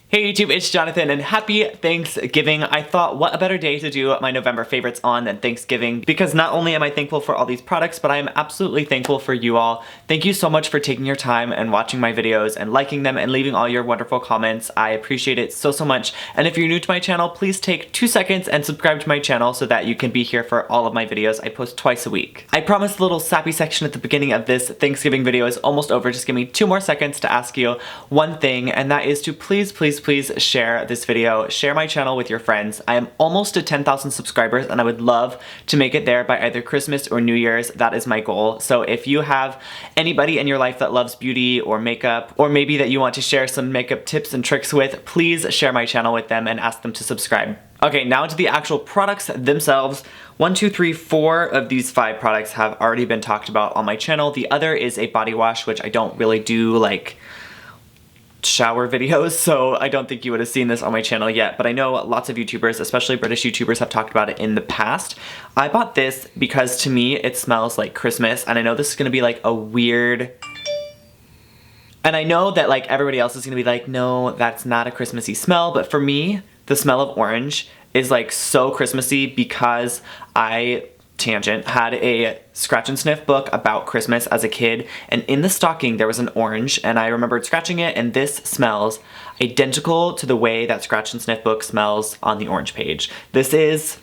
Hey YouTube, it's Jonathan and happy Thanksgiving. I thought what a better day to do my November favorites on than Thanksgiving, because not only am I thankful for all these products, but I am absolutely thankful for you all. Thank you so much for taking your time and watching my videos and liking them and leaving all your wonderful comments. I appreciate it so much. And if you're new to my channel, please take 2 seconds and subscribe to my channel so that you can be here for all of my videos. I post twice a week. I promised the little sappy section at the beginning of this Thanksgiving video is almost over. Just give me 2 more seconds to ask you one thing, and that is to please share this video, share my channel with your friends. I am almost to 10,000 subscribers and I would love to make it there by either Christmas or New Year's. That is my goal. So if you have anybody in your life that loves beauty or makeup, or maybe that you want to share some makeup tips and tricks with, please share my channel with them and ask them to subscribe. Okay, now to the actual products themselves. 1, 2, 3, 4 of these 5 products have already been talked about on my channel. The other is a body wash, which I don't really do like shower videos, so I don't think you would have seen this on my channel yet, but I know lots of YouTubers, especially British YouTubers, have talked about it in the past. I bought this because to me it smells like Christmas, and I know this is gonna be like a weird, and I know that like everybody else is gonna be like, no, that's not a Christmassy smell, but for me, the smell of orange is like so Christmassy because I had a scratch and sniff book about Christmas as a kid, and in the stocking there was an orange, and I remembered scratching it, and this smells identical to the way that scratch and sniff book smells on the orange page. This is,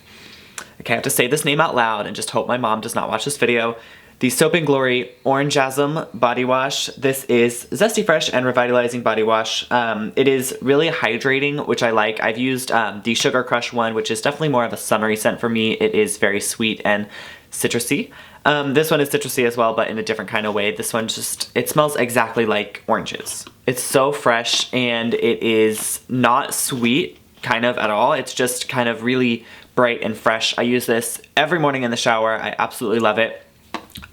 okay, I have to say this name out loud and just hope my mom does not watch this video. The Soap & Glory Orangeasm Body Wash. This is Zesty Fresh and Revitalizing Body Wash. It is really hydrating, which I like. I've used the Sugar Crush one, which is definitely more of a summery scent for me. It is very sweet and citrusy. This one is citrusy as well, but in a different kind of way. This one just, it smells exactly like oranges. It's so fresh, and it is not sweet kind of at all. It's just kind of really bright and fresh. I use this every morning in the shower. I absolutely love it.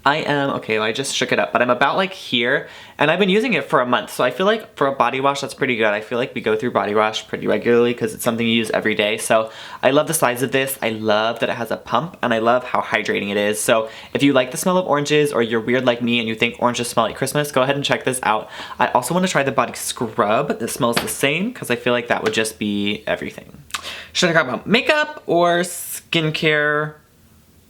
Okay, well, I just shook it up, but I'm about like here, and I've been using it for a month, so I feel like for a body wash, that's pretty good. I feel like we go through body wash pretty regularly because it's something you use every day, so I love the size of this. I love that it has a pump, and I love how hydrating it is. So if you like the smell of oranges, or you're weird like me and you think oranges smell like Christmas, go ahead and check this out. I also want to try the body scrub that smells the same, because I feel like that would just be everything. Should I talk about makeup or skincare,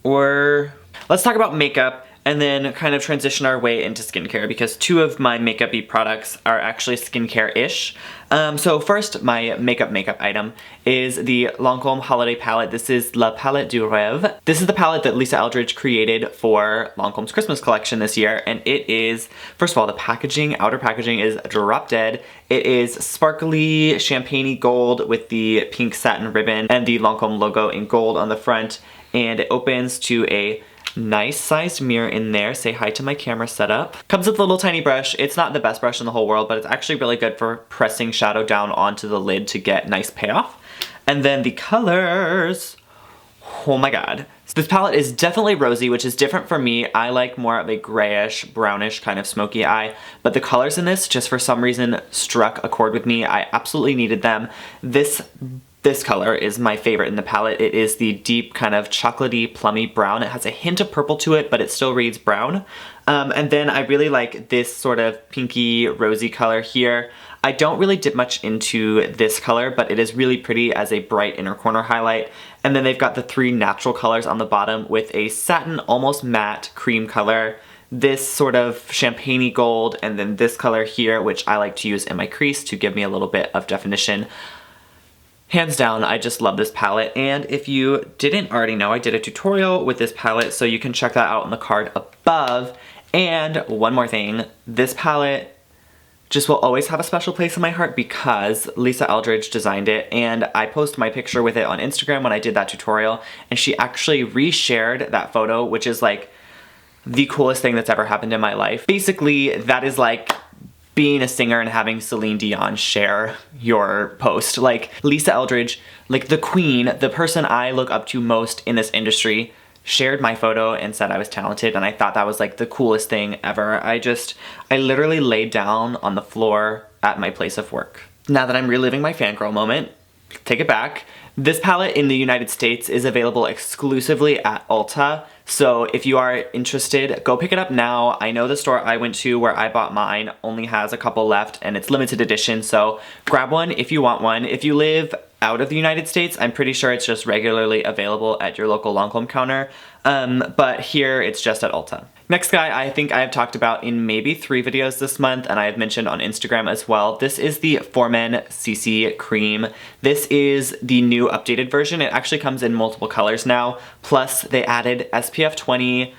or let's talk about makeup and then kind of transition our way into skincare, because 2 of my makeup-y products are actually skincare-ish. So first, my makeup item is the Lancome Holiday Palette. This is La Palette du Rêve. This is the palette that Lisa Eldridge created for Lancome's Christmas collection this year, and it is, first of all, the packaging, outer packaging is drop dead. It is sparkly champagne-y gold with the pink satin ribbon and the Lancome logo in gold on the front, and it opens to a nice sized mirror in there. Say hi to my camera setup. Comes with a little tiny brush. It's not the best brush in the whole world, but it's actually really good for pressing shadow down onto the lid to get nice payoff. And then the colors, oh my god. So this palette is definitely rosy, which is different for me. I like more of a grayish, brownish kind of smoky eye, but the colors in this just for some reason struck a chord with me. I absolutely needed them. This color is my favorite in the palette. It is the deep kind of chocolatey, plummy brown. It has a hint of purple to it, but it still reads brown. And then I really like this sort of pinky, rosy color here. I don't really dip much into this color, but it is really pretty as a bright inner corner highlight. And then they've got the 3 natural colors on the bottom with a satin, almost matte cream color, this sort of champagne-y gold, and then this color here, which I like to use in my crease to give me a little bit of definition. Hands down, I just love this palette, and if you didn't already know, I did a tutorial with this palette, so you can check that out in the card above. And one more thing, this palette just will always have a special place in my heart because Lisa Eldridge designed it, and I posted my picture with it on Instagram when I did that tutorial, and she actually reshared that photo, which is like the coolest thing that's ever happened in my life. Basically, that is like being a singer and having Celine Dion share your post. Like, Lisa Eldridge, like the queen, the person I look up to most in this industry, shared my photo and said I was talented, and I thought that was like the coolest thing ever. I literally laid down on the floor at my place of work. Now that I'm reliving my fangirl moment, take it back. This palette in the United States is available exclusively at Ulta, so if you are interested, go pick it up now. I know the store I went to where I bought mine only has a couple left and it's limited edition, so grab one if you want one. If you live out of the United States, I'm pretty sure it's just regularly available at your local Lancome counter, but here it's just at Ulta. Next guy I think I have talked about in maybe 3 videos this month, and I have mentioned on Instagram as well. This is the For Men CC Cream. This is the new updated version. It actually comes in multiple colors now, plus they added SPF 20.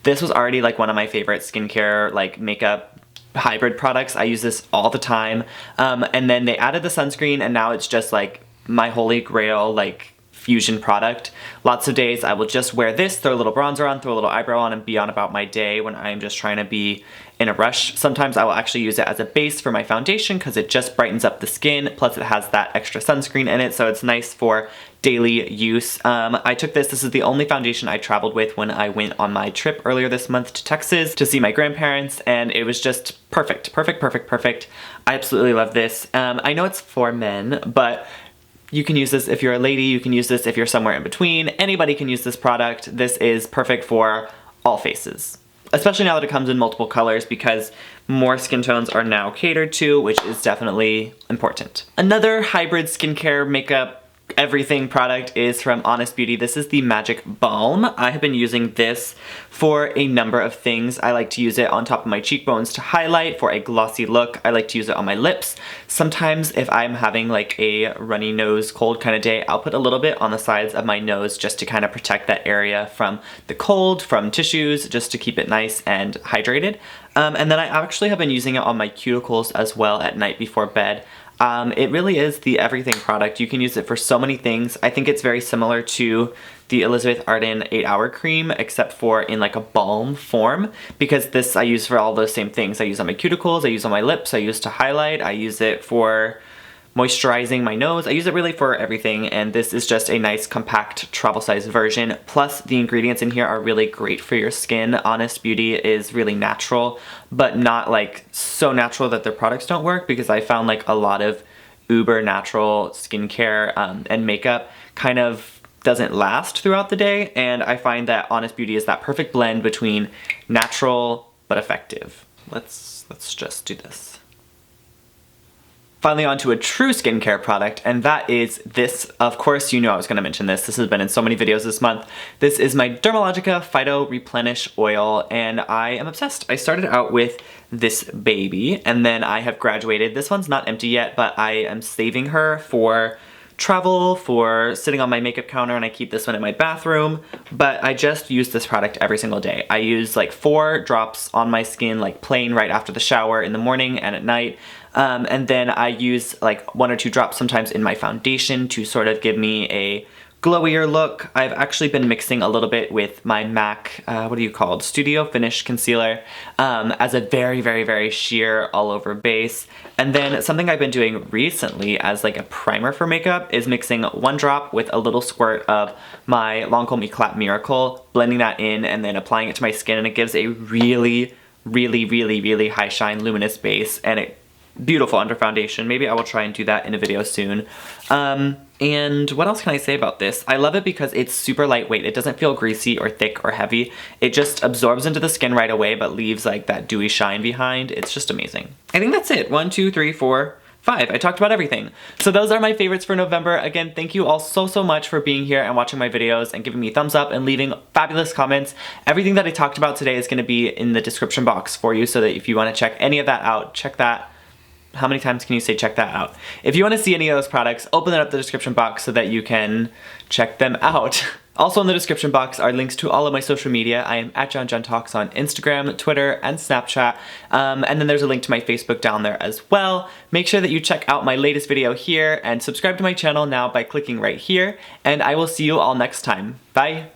This was already like one of my favorite skincare like makeup hybrid products. I use this all the time. And then they added the sunscreen, and now it's just like my holy grail like fusion product. Lots of days I will just wear this, throw a little bronzer on, throw a little eyebrow on, and be on about my day when I'm just trying to be in a rush. Sometimes I will actually use it as a base for my foundation because it just brightens up the skin, plus it has that extra sunscreen in it, so it's nice for daily use. I took this is the only foundation I traveled with when I went on my trip earlier this month to Texas to see my grandparents, and it was just perfect, perfect, perfect, perfect. I absolutely love this. I know it's for men, but you can use this if you're a lady, you can use this if you're somewhere in between. Anybody can use this product. This is perfect for all faces, especially now that it comes in multiple colors because more skin tones are now catered to, which is definitely important. Another hybrid skincare makeup everything product is from Honest Beauty. This is the Magic Balm. I have been using this for a number of things. I like to use it on top of my cheekbones to highlight for a glossy look. I like to use it on my lips. Sometimes if I'm having like a runny nose, cold kind of day, I'll put a little bit on the sides of my nose just to kind of protect that area from the cold, from tissues, just to keep it nice and hydrated. And then I actually have been using it on my cuticles as well at night before bed. It really is the everything product. You can use it for so many things. I think it's very similar to the Elizabeth Arden 8-Hour Cream, except for in like a balm form, because this I use for all those same things. I use on my cuticles, I use on my lips, I use to highlight, I use it for moisturizing my nose. I use it really for everything, and this is just a nice compact travel size version. Plus the ingredients in here are really great for your skin. Honest Beauty is really natural, but not like so natural that their products don't work, because I found like a lot of uber natural skincare and makeup kind of doesn't last throughout the day, and I find that Honest Beauty is that perfect blend between natural but effective. Let's just do this. Finally, on to a true skincare product, and that is this. Of course, you know I was going to mention this. This has been in so many videos this month. This is my Dermalogica Phyto Replenish Oil, and I am obsessed. I started out with this baby, and then I have graduated. This one's not empty yet, but I am saving her for travel, for sitting on my makeup counter, and I keep this one in my bathroom, but I just use this product every single day. I use like 4 drops on my skin, like plain right after the shower in the morning and at night, and then I use like 1 or 2 drops sometimes in my foundation to sort of give me a glowier look. I've actually been mixing a little bit with my MAC, what do you call it, Studio Finish Concealer, as a very, very, very sheer all over base. And then something I've been doing recently as like a primer for makeup is mixing 1 drop with a little squirt of my Lancome Eclat Miracle, blending that in and then applying it to my skin, and it gives a really, really, really, really high shine luminous base, and it beautiful under foundation. Maybe I will try and do that in a video soon. And what else can I say about this? I love it because it's super lightweight. It doesn't feel greasy or thick or heavy. It just absorbs into the skin right away, but leaves like that dewy shine behind. It's just amazing. I think that's it. 1, 2, 3, 4, 5. I talked about everything. So those are my favorites for November. Again, thank you all so much for being here and watching my videos and giving me thumbs up and leaving fabulous comments. Everything that I talked about today is going to be in the description box for you, so that if you want to check any of that out, check that. How many times can you say check that out? If you want to see any of those products, open it up the description box so that you can check them out. Also in the description box are links to all of my social media. I am at JonJonTalks on Instagram, Twitter, and Snapchat. And then there's a link to my Facebook down there as well. Make sure that you check out my latest video here and subscribe to my channel now by clicking right here. And I will see you all next time. Bye!